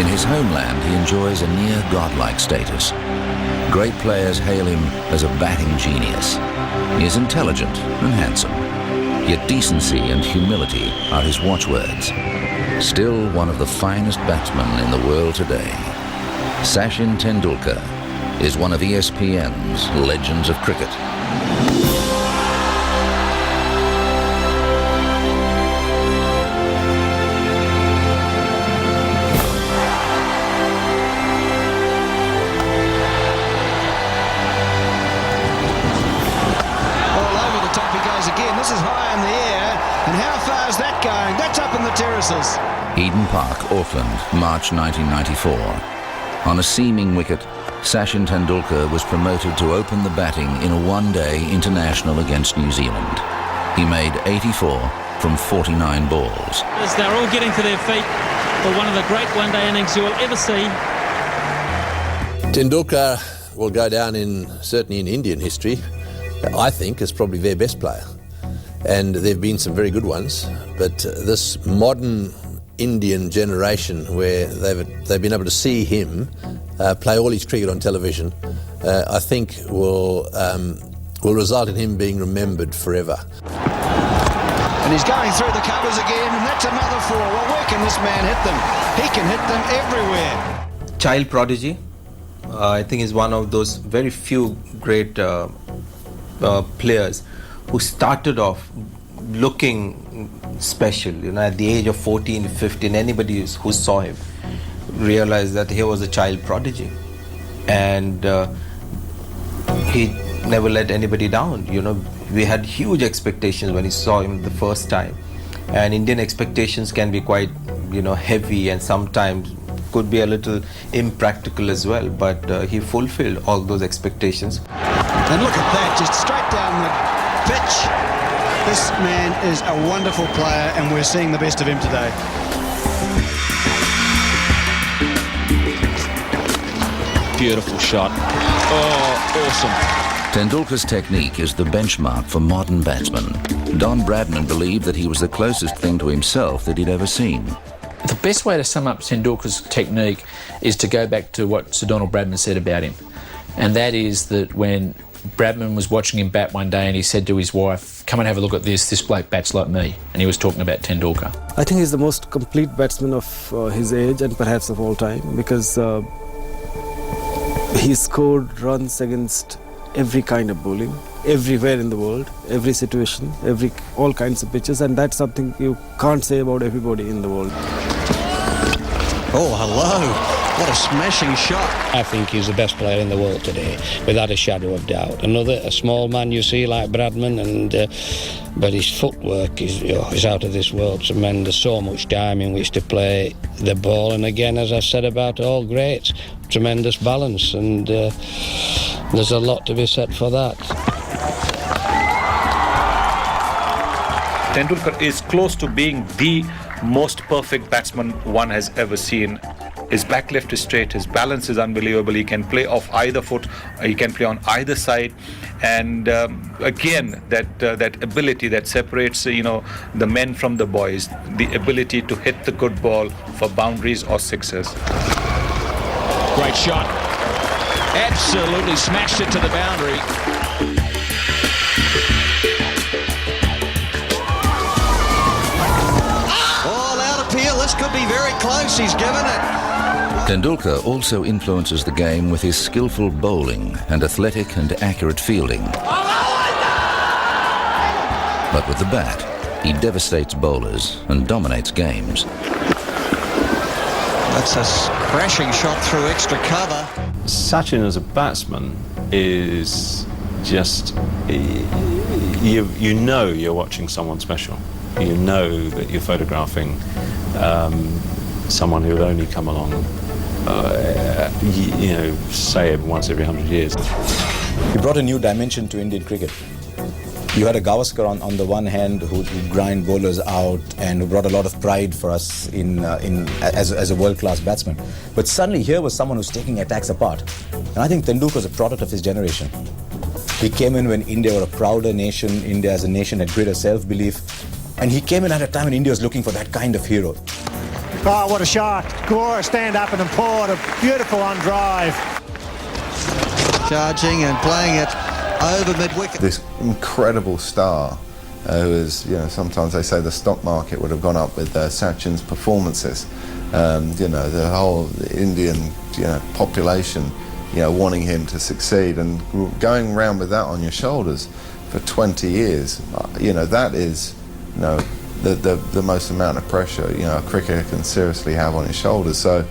In his homeland, he enjoys a near godlike status. Great players hail him as a batting genius. He is intelligent and handsome, yet decency and humility are his watchwords. Still one of the finest batsmen in the world today, Sachin Tendulkar is one of ESPN's legends of cricket. This is high in the air, and how far is that going? That's up in the terraces. Eden Park, Auckland, March 1994. On a seaming wicket, Sachin Tendulkar was promoted to open the batting in a one-day international against New Zealand. He made 84 from 49 balls. As they're all getting to their feet for one of the great one-day innings you will ever see. Tendulkar will go down certainly in Indian history, I think, as probably their best player. And there have been some very good ones, but this modern Indian generation where they've been able to see him play all his cricket on television, I think will result in him being remembered forever. And he's going through the covers again, and that's another four. Well, where can this man hit them? He can hit them everywhere. Child prodigy, I think, is one of those very few great players who started off looking special. At the age of 14, 15, anybody who saw him realized that he was a child prodigy. And he never let anybody down. We had huge expectations when we saw him the first time. And Indian expectations can be quite, heavy and sometimes could be a little impractical as well. But he fulfilled all those expectations. And look at that, just straight down the pitch. This man is a wonderful player, and we're seeing the best of him today. Beautiful shot. Oh, awesome. Tendulkar's technique is the benchmark for modern batsmen. Don Bradman believed that he was the closest thing to himself that he'd ever seen. The best way to sum up Tendulkar's technique is to go back to what Sir Donald Bradman said about him. And that is that when Bradman was watching him bat one day and he said to his wife, "Come and have a look at this bloke bats like me." And he was talking about Tendulkar. I think he's the most complete batsman of his age and perhaps of all time, because he scored runs against every kind of bowling, everywhere in the world, every situation, all kinds of pitches, and that's something you can't say about everybody in the world. Oh, hello. What a smashing shot. I think he's the best player in the world today, without a shadow of doubt. A small man you see like Bradman, but his footwork is out of this world. Tremendous, so much time in which to play the ball. And again, as I said about all greats, tremendous balance, and there's a lot to be said for that. Tendulkar is close to being the most perfect batsman one has ever seen. His back left is straight, his balance is unbelievable, he can play off either foot, he can play on either side, and again, that ability that separates the men from the boys, the ability to hit the good ball for boundaries or sixes. Great shot. Absolutely smashed it to the boundary. All out appeal, this could be very close, he's given it. Tendulkar also influences the game with his skillful bowling and athletic and accurate fielding. But with the bat, he devastates bowlers and dominates games. That's a crashing shot through extra cover. Sachin as a batsman is just, you know you're watching someone special. You know that you're photographing someone who will only come along, say once every 100 years. He brought a new dimension to Indian cricket. You had a Gavaskar on the one hand who grind bowlers out and who brought a lot of pride for us as a world-class batsman. But suddenly here was someone who's taking attacks apart. And I think Tendulkar was a product of his generation. He came in when India were a prouder nation, India as a nation had greater self-belief, and he came in at a time when India was looking for that kind of hero. Oh, what a shot. Gore stand up and pour it. A beautiful on drive. Charging and playing it over mid-wicket. This incredible star who is, you know, sometimes they say the stock market would have gone up with Sachin's performances. You know, the whole Indian, you know, population, you know, wanting him to succeed and going around with that on your shoulders for 20 years, you know, that is, you know, the most amount of pressure, you know, a cricketer can seriously have on his shoulders. So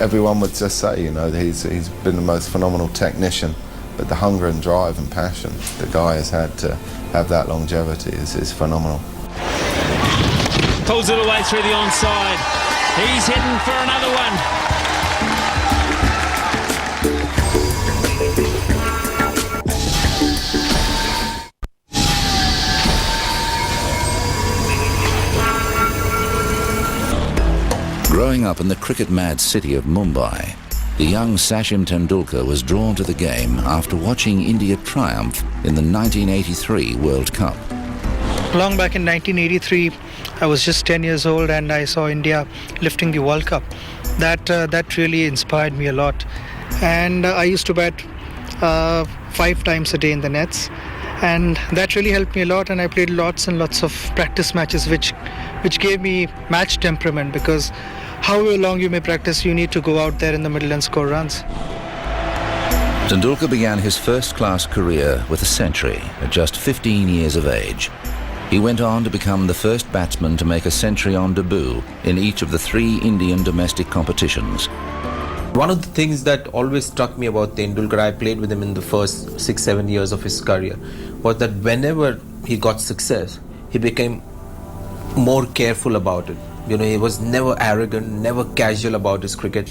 everyone would just say, you know, he's been the most phenomenal technician, but the hunger and drive and passion the guy has had to have that longevity is phenomenal. Pulls it away through the onside. He's heading for another one. Growing up in the cricket-mad city of Mumbai, the young Sachin Tendulkar was drawn to the game after watching India triumph in the 1983 World Cup. Long back in 1983, I was just 10 years old and I saw India lifting the World Cup. That really inspired me a lot. And I used to bat 5 times a day in the nets. And that really helped me a lot, and I played lots and lots of practice matches which gave me match temperament, because however long you may practice, you need to go out there in the middle and score runs. Tendulkar began his first-class career with a century at just 15 years of age. He went on to become the first batsman to make a century on debut in each of the 3 Indian domestic competitions. One of the things that always struck me about Tendulkar, I played with him in the first 6-7 years of his career, was that whenever he got success, he became more careful about it. You know, he was never arrogant, never casual about his cricket.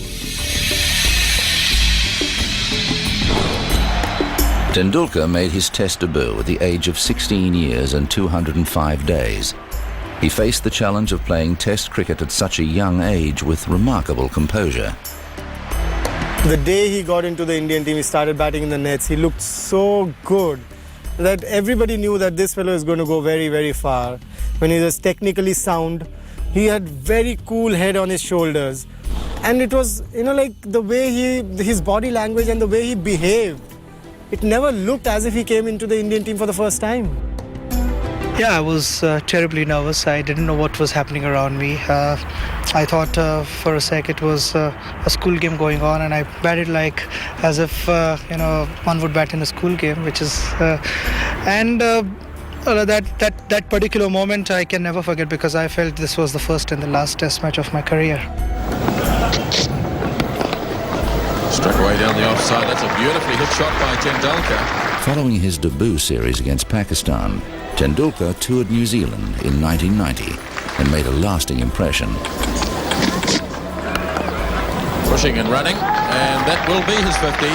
Tendulkar made his Test debut at the age of 16 years and 205 days. He faced the challenge of playing Test cricket at such a young age with remarkable composure. The day he got into the Indian team, he started batting in the nets. He looked so good that everybody knew that this fellow is going to go very, very far. When he was technically sound, he had very cool head on his shoulders. And it was, you know, like the way his body language and the way he behaved. It never looked as if he came into the Indian team for the first time. Yeah, I was terribly nervous. I didn't know what was happening around me. I thought for a sec it was a school game going on, and I batted like as if you know, one would bat in a school game, which is that particular moment I can never forget, because I felt this was the first and the last Test match of my career. Struck away down the offside. That's a beautifully hit shot by Tendulkar. Following his debut series against Pakistan, Tendulkar toured New Zealand in 1990 and made a lasting impression. Pushing and running, and that will be his 50.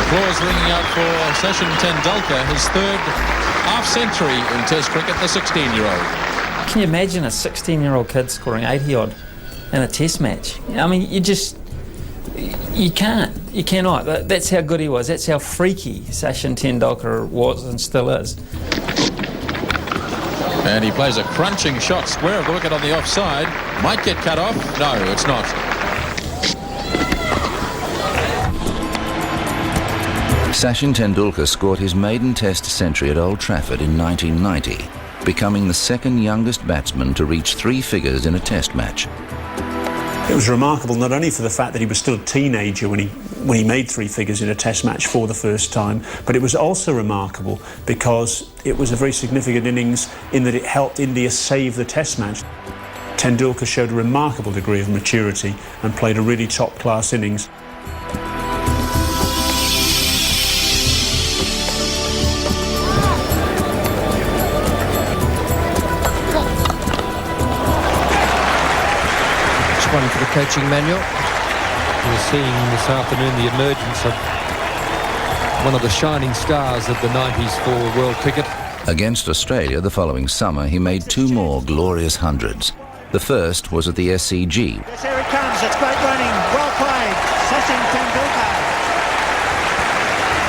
Applause ringing out for Sachin Tendulkar, his 3rd half-century in Test cricket, the 16-year-old. Can you imagine a 16-year-old kid scoring 80-odd in a Test match? I mean, you cannot. That's how good he was. That's how freaky Sachin Tendulkar was and still is. And he plays a crunching shot square of the wicket on the offside. Might get cut off. No, it's not. Sachin Tendulkar scored his maiden Test century at Old Trafford in 1990, becoming the 2nd youngest batsman to reach 3 figures in a Test match. It was remarkable not only for the fact that he was still a teenager when he made 3 figures in a Test match for the first time, but it was also remarkable because it was a very significant innings in that it helped India save the Test match. Tendulkar showed a remarkable degree of maturity and played a really top-class innings. One for the coaching manual. We're seeing this afternoon the emergence of one of the shining stars of the 90s for world cricket. Against Australia the following summer, he made 2 more glorious hundreds. The first was at the SCG. Yes, here it comes. It's great running. Well played. Sachin Tendulkar.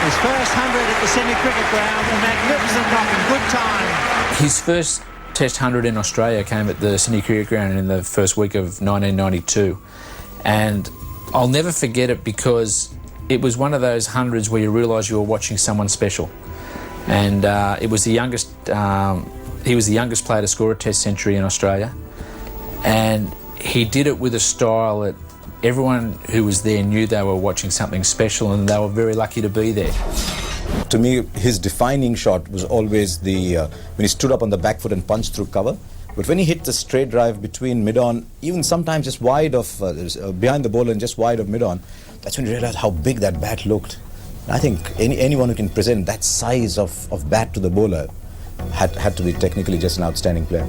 His first 100 at the Sydney Cricket Ground. A magnificent knock in good time. His first Test 100 in Australia came at the Sydney Cricket Ground in the first week of 1992, and I'll never forget it because it was one of those hundreds where you realise you were watching someone special. And it was the youngest. He was the youngest player to score a Test century in Australia, and he did it with a style that everyone who was there knew they were watching something special, and they were very lucky to be there. To me, his defining shot was always when he stood up on the back foot and punched through cover. But when he hit the straight drive between mid-on, even sometimes just wide of, behind the bowler and just wide of mid-on, that's when you realize how big that bat looked. I think anyone who can present that size of bat to the bowler had to be technically just an outstanding player.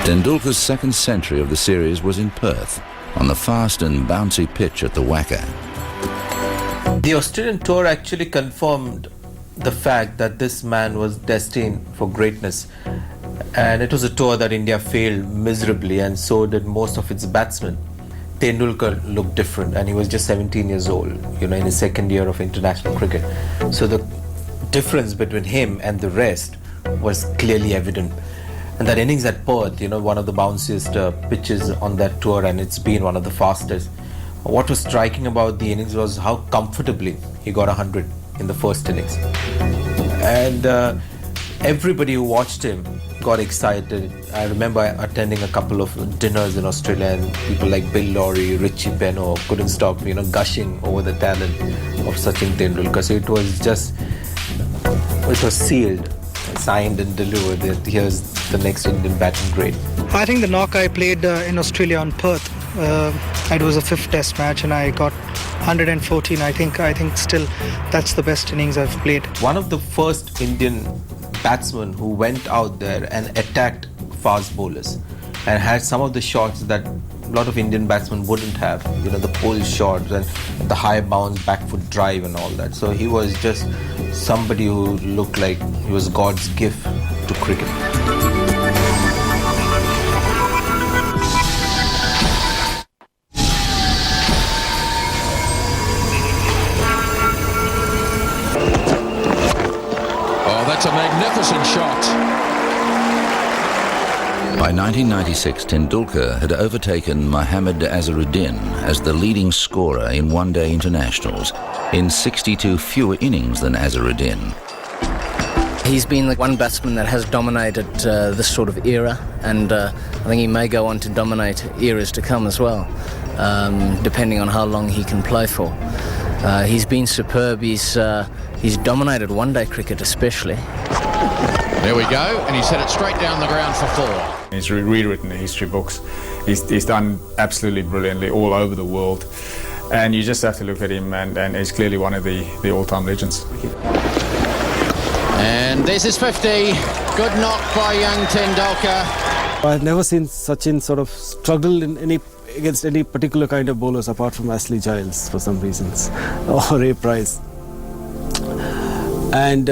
Tendulkar's second century of the series was in Perth, on the fast and bouncy pitch at the Wacker. The Australian tour actually confirmed the fact that this man was destined for greatness, and it was a tour that India failed miserably, and so did most of its batsmen. Tendulkar looked different, and he was just 17 years old, in his second year of international cricket. So the difference between him and the rest was clearly evident. And that innings at Perth, one of the bounciest pitches on that tour, and it's been one of the fastest. What was striking about the innings was how comfortably he got 100 in the first innings. And everybody who watched him got excited. I remember attending a couple of dinners in Australia, and people like Bill Lawry, Richie Benaud couldn't stop, gushing over the talent of Sachin Tendulkar. So it was sealed, signed and delivered that here's the next Indian batting great. I think the knock I played in Australia on Perth, it was a 5th Test match, and I got 114. I think still that's the best innings I've played. One of the first Indian batsmen who went out there and attacked fast bowlers and had some of the shots that a lot of Indian batsmen wouldn't have, the pull shots and the high bounce back foot drive and all that. So he was just somebody who looked like he was God's gift to cricket. That's a magnificent shot. By 1996, Tendulkar had overtaken Mohammad Azharuddin as the leading scorer in one-day internationals, in 62 fewer innings than Azharuddin. He's been the one batsman that has dominated this sort of era, and I think he may go on to dominate eras to come as well, depending on how long he can play for. He's been superb. He's dominated one-day cricket especially. There we go, and he's hit it straight down the ground for 4. He's rewritten the history books. He's done absolutely brilliantly all over the world, and you just have to look at him, and he's clearly one of the all-time legends. And this is 50. Good knock by young Tendulkar. I've never seen Sachin sort of struggle against any particular kind of bowlers apart from Ashley Giles for some reasons, or Ray Price. And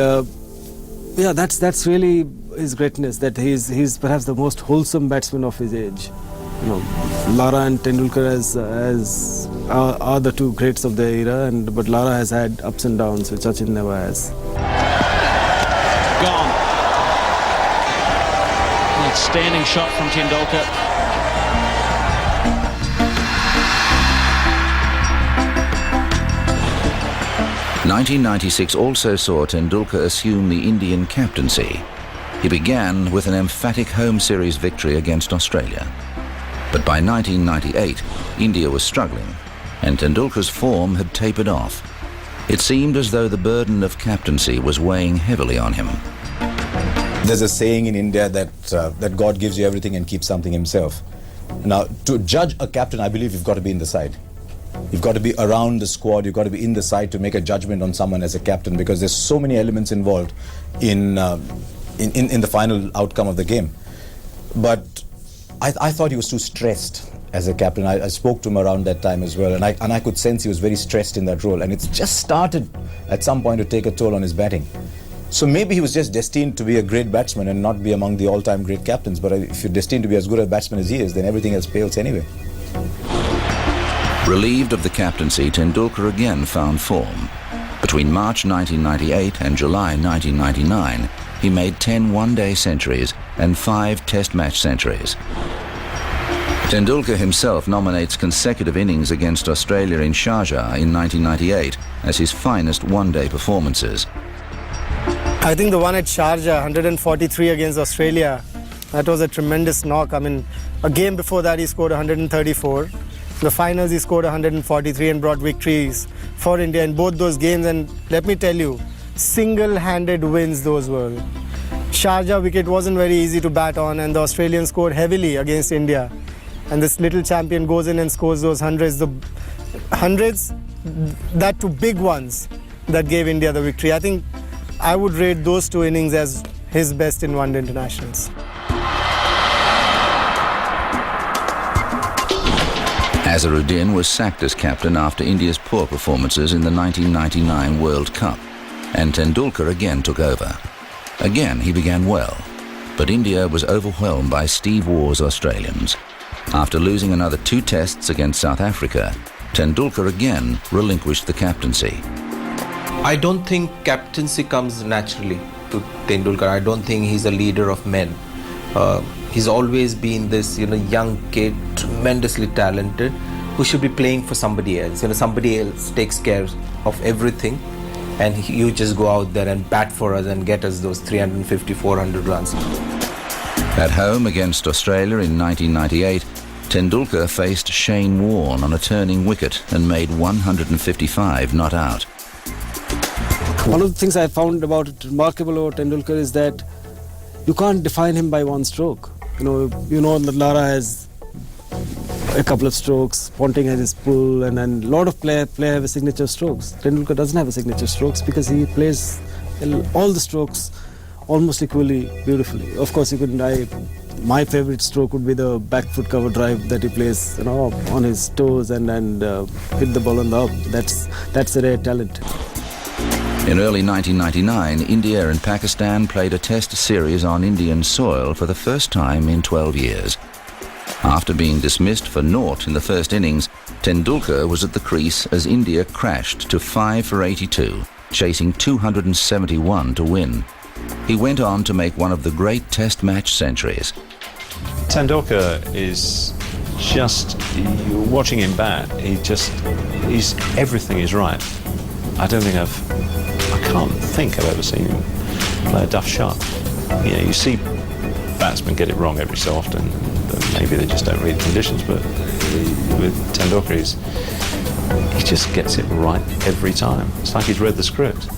that's really his greatness, that he's perhaps the most wholesome batsman of his age. Lara and Tendulkar are the two greats of their era, but Lara has had ups and downs, which Sachin never has. Gone. Outstanding shot from Tendulkar. '96 also saw Tendulkar assume the Indian captaincy. He began with an emphatic home series victory against Australia. But by 1998, India was struggling, and Tendulkar's form had tapered off. It seemed as though the burden of captaincy was weighing heavily on him. There's a saying in India that God gives you everything and keeps something himself. Now, to judge a captain, I believe you've got to be in the side. You've got to be around the squad, you've got to be in the side to make a judgment on someone as a captain, because there's so many elements involved in the final outcome of the game. But I thought he was too stressed as a captain. I spoke to him around that time as well, and I could sense he was very stressed in that role, and it's just started at some point to take a toll on his batting. So maybe he was just destined to be a great batsman and not be among the all-time great captains, but if you're destined to be as good a batsman as he is, then everything else pales anyway. Relieved of the captaincy, Tendulkar again found form. Between March 1998 and July 1999, he made 10 one-day centuries and 5 test match centuries. Tendulkar himself nominates consecutive innings against Australia in Sharjah in 1998 as his finest one-day performances. I think the one at Sharjah, 143 against Australia, that was a tremendous knock. I mean, a game before that he scored 134. The finals he scored 143 and brought victories for India in both those games. And let me tell you, single-handed wins those were. Sharjah wicket wasn't very easy to bat on, and the Australians scored heavily against India. And this little champion goes in and scores those hundreds. The hundreds, that two big ones, that gave India the victory. I think I would rate those 2 innings as his best in one-day internationals. Azharuddin was sacked as captain after India's poor performances in the 1999 World Cup, and Tendulkar again took over. Again he began well, but India was overwhelmed by Steve Waugh's Australians. After losing another 2 tests against South Africa, Tendulkar again relinquished the captaincy. I don't think captaincy comes naturally to Tendulkar. I don't think he's a leader of men. He's always been this, young kid, tremendously talented, who should be playing for somebody else. Somebody else takes care of everything, and you just go out there and bat for us and get us those 350, 400 runs. At home against Australia in 1998, Tendulkar faced Shane Warne on a turning wicket and made 155 not out. One of the things I found remarkable about Tendulkar is that you can't define him by one stroke. That Lara has a couple of strokes, Ponting has his pull, and then a lot of players have a signature strokes. Tendulkar doesn't have a signature strokes because he plays all the strokes almost equally beautifully. Of course, my favorite stroke would be the back foot cover drive that he plays, on his toes and hit the ball on the up. That's a rare talent. In early 1999, India and Pakistan played a test series on Indian soil for the first time in 12 years. After being dismissed for naught in the first innings, Tendulkar was at the crease as India crashed to 5 for 82, chasing 271 to win. He went on to make one of the great test match centuries. Tendulkar is just, you're watching him bat, everything is right. I can't think I've ever seen him play a duff shot. You see batsmen get it wrong every so often. Maybe they just don't read the conditions, but with Tendulkar, he just gets it right every time. It's like he's read the script.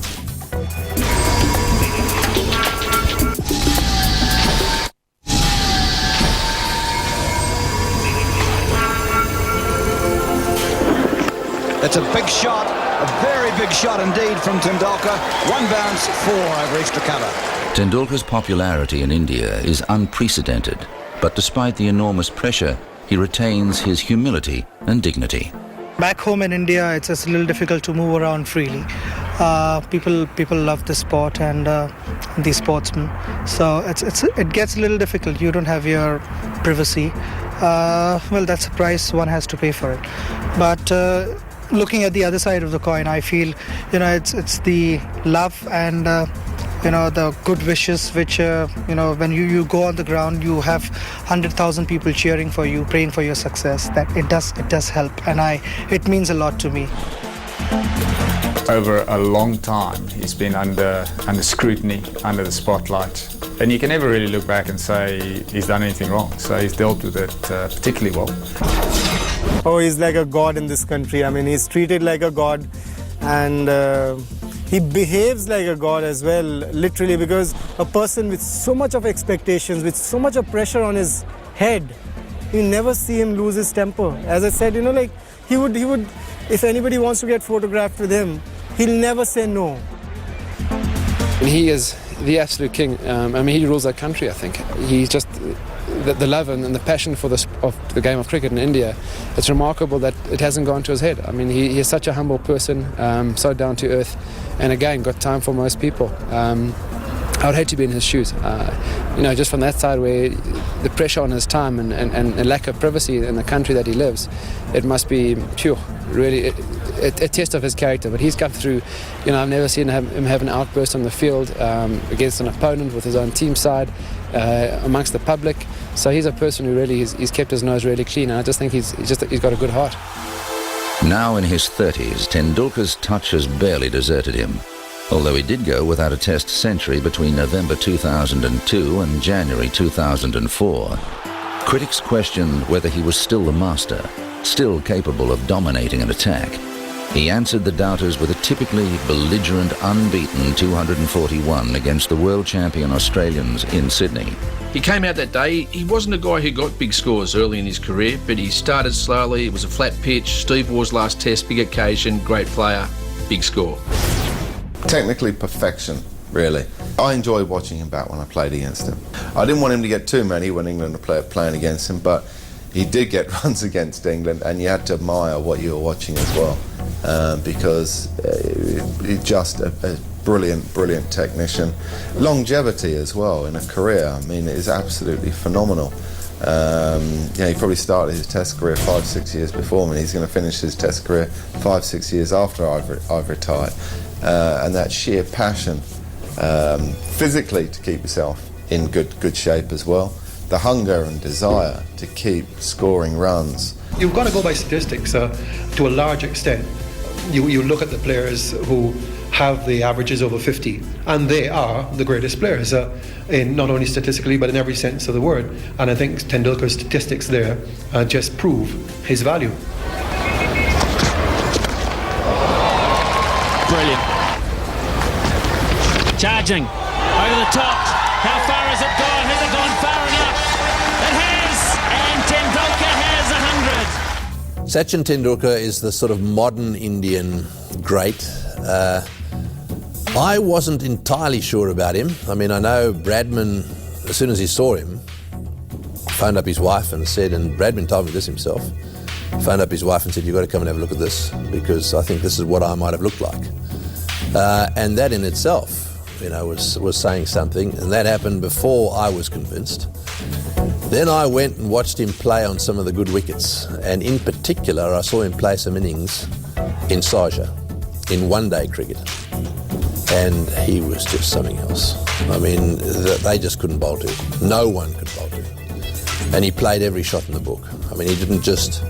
It's a big shot, a very big shot indeed from Tendulkar. 1 bounce, 4 over extra cover. Tendulkar's popularity in India is unprecedented, but despite the enormous pressure, he retains his humility and dignity. Back home in India, it's a little difficult to move around freely. People love the sport and the sportsmen, so it gets a little difficult. You don't have your privacy. That's a price one has to pay for it. But looking at the other side of the coin, I feel it's the love and the good wishes which when you go on the ground, you have 100,000 people cheering for you, praying for your success. That it does help, and it means a lot to me. Over a long time, he's been under scrutiny, under the spotlight, and you can never really look back and say he's done anything wrong. So he's dealt with it particularly well. Oh, he's like a god in this country. I mean, he's treated like a god, and he behaves like a god as well, literally, because a person with so much of expectations, with so much of pressure on his head, you never see him lose his temper. As I said, he would, if anybody wants to get photographed with him, he'll never say no. He is the absolute king. He rules that country, I think. He's just the love and the passion for the game of cricket in India. It's remarkable that it hasn't gone to his head. I mean, he is such a humble person, so down to earth, and again, got time for most people. I would hate to be in his shoes. Just from that side where the pressure on his time and lack of privacy in the country that he lives, it must be really a test of his character. But he's come through. I've never seen him have an outburst on the field against an opponent with his own team side, amongst the public. So he's a person who really he's kept his nose really clean, and I just think he's got a good heart. Now in his 30s, Tendulkar's touch has barely deserted him, although he did go without a Test century between November 2002 and January 2004. Critics questioned whether he was still the master, still capable of dominating an attack. He answered the doubters with a typically belligerent, unbeaten 241 against the world champion Australians in Sydney. He came out that day. He wasn't a guy who got big scores early in his career, but he started slowly. It was a flat pitch. Steve Waugh's last Test, big occasion, great player, big score. Technically perfection, really. I enjoyed watching him bat when I played against him. I didn't want him to get too many when England were playing against him, but he did get runs against England, and you had to admire what you were watching as well, because he's just a brilliant technician. Longevity as well in a career, I mean, it is absolutely phenomenal. He probably started his Test career 5-6 years before me. He's going to finish his Test career 5-6 years after I've retired. And that sheer passion, physically, to keep yourself in good shape as well. The hunger and desire to keep scoring runs. You've got to go by statistics to a large extent. You look at the players who have the averages over 50, and they are the greatest players, in not only statistically but in every sense of the word. And I think Tendulkar's statistics there just prove his value. Brilliant. Charging over the top. How far has it gone? Has it gone far enough? It has, and Tendulkar has 100. Sachin Tendulkar is the sort of modern Indian great. I wasn't entirely sure about him. I mean, I know Bradman, as soon as he saw him, phoned up his wife and said, and Bradman told me this himself, phoned up his wife and said, you've got to come and have a look at this, because I think this is what I might have looked like. And that in itself, was saying something, and that happened before I was convinced. Then I went and watched him play on some of the good wickets, and in particular I saw him play some innings in Sharjah, in one-day cricket, and he was just something else. I mean, they just couldn't bowl to him. No one could bowl to him. And he played every shot in the book. I mean, he didn't just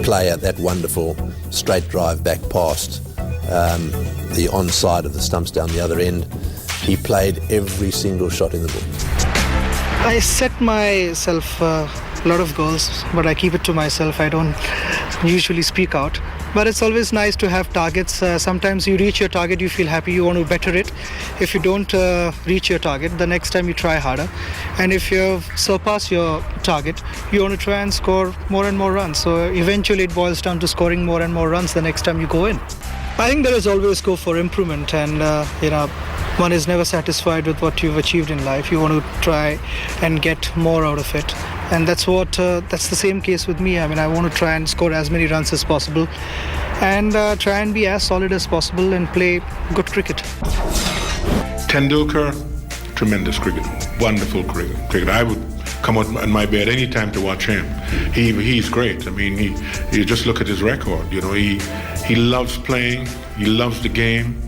play at that wonderful straight drive back past the onside of the stumps down the other end. He played every single shot in the book. I set myself a lot of goals, but I keep it to myself. I don't usually speak out. But it's always nice to have targets. Sometimes you reach your target, you feel happy, you want to better it. If you don't reach your target, the next time you try harder. And if you surpass your target, you want to try and score more and more runs. So eventually it boils down to scoring more and more runs the next time you go in. I think there is always scope for improvement, and one is never satisfied with what you've achieved in life. You want to try and get more out of it, and that's the same case with me. I mean, I want to try and score as many runs as possible, and try and be as solid as possible and play good cricket. Tendulkar, tremendous cricket, wonderful cricket. I would come out on my bed any time to watch him. He's great. I mean, you just look at his record. He loves playing. He loves the game.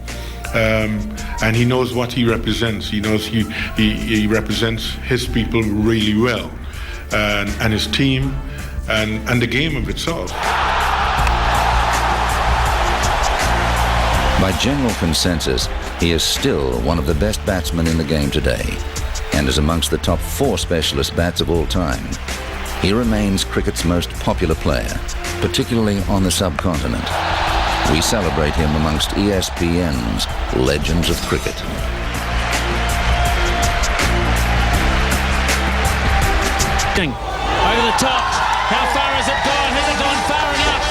And he knows what he represents. He knows he represents his people really well, and his team, and the game of itself. By general consensus, he is still one of the best batsmen in the game today, and is amongst the top 4 specialist bats of all time. He remains cricket's most popular player, particularly on the subcontinent. We celebrate him amongst ESPN's legends of cricket. Over the top. How far has it gone? Has it gone far enough?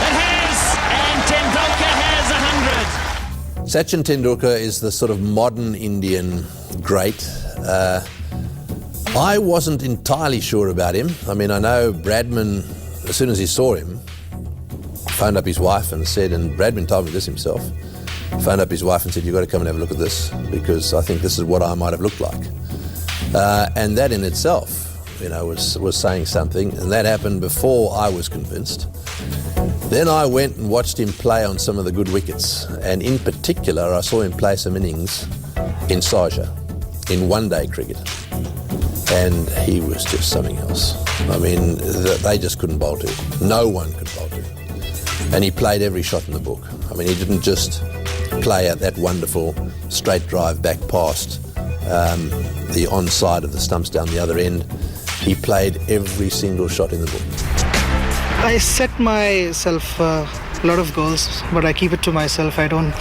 It has, and Tendulkar has 100. Sachin Tendulkar is the sort of modern Indian great. I wasn't entirely sure about him. I mean, I know Bradman, as soon as he saw him, phoned up his wife and said, and Bradman told me this himself, phoned up his wife and said, "You've got to come and have a look at this, because I think this is what I might have looked like." And that in itself, was saying something, and that happened before I was convinced. Then I went and watched him play on some of the good wickets, and in particular I saw him play some innings in Sharjah, in one-day cricket, and he was just something else. I mean, they just couldn't bowl to him. No one could bowl to him. And he played every shot in the book. I mean, he didn't just play at that wonderful straight drive back past the onside of the stumps down the other end. He played every single shot in the book. I set myself a lot of goals, but I keep it to myself. I don't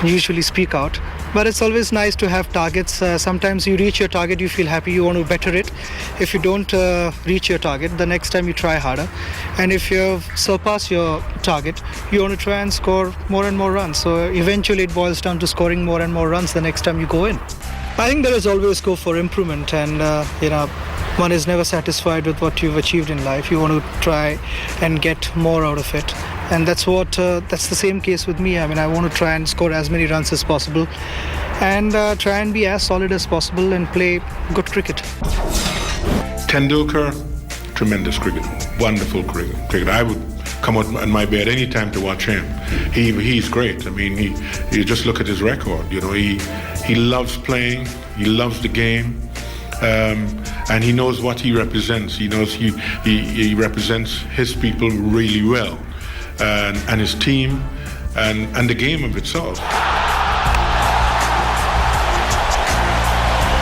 usually speak out. But it's always nice to have targets. Sometimes you reach your target, you feel happy, you want to better it. If you don't reach your target, the next time you try harder. And if you surpass your target, you want to try and score more and more runs. So eventually it boils down to scoring more and more runs the next time you go in. I think there is always scope for improvement, and one is never satisfied with what you've achieved in life. You want to try and get more out of it, and that's the same case with me. I mean, I want to try and score as many runs as possible, and try and be as solid as possible and play good cricket. Tendulkar, tremendous cricket, wonderful cricket. I would come on my bed any time to watch him. He's great. I mean, you just look at his record. He loves playing. He loves the game. And he knows what he represents. He knows he represents his people really well, and his team, and the game of itself.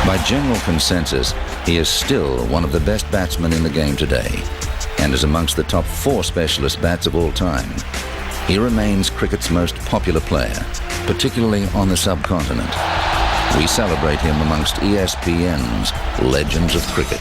By general consensus, he is still one of the best batsmen in the game today, and is amongst the top 4 specialist bats of all time. He remains cricket's most popular player, particularly on the subcontinent. We celebrate him amongst ESPN's Legends of Cricket.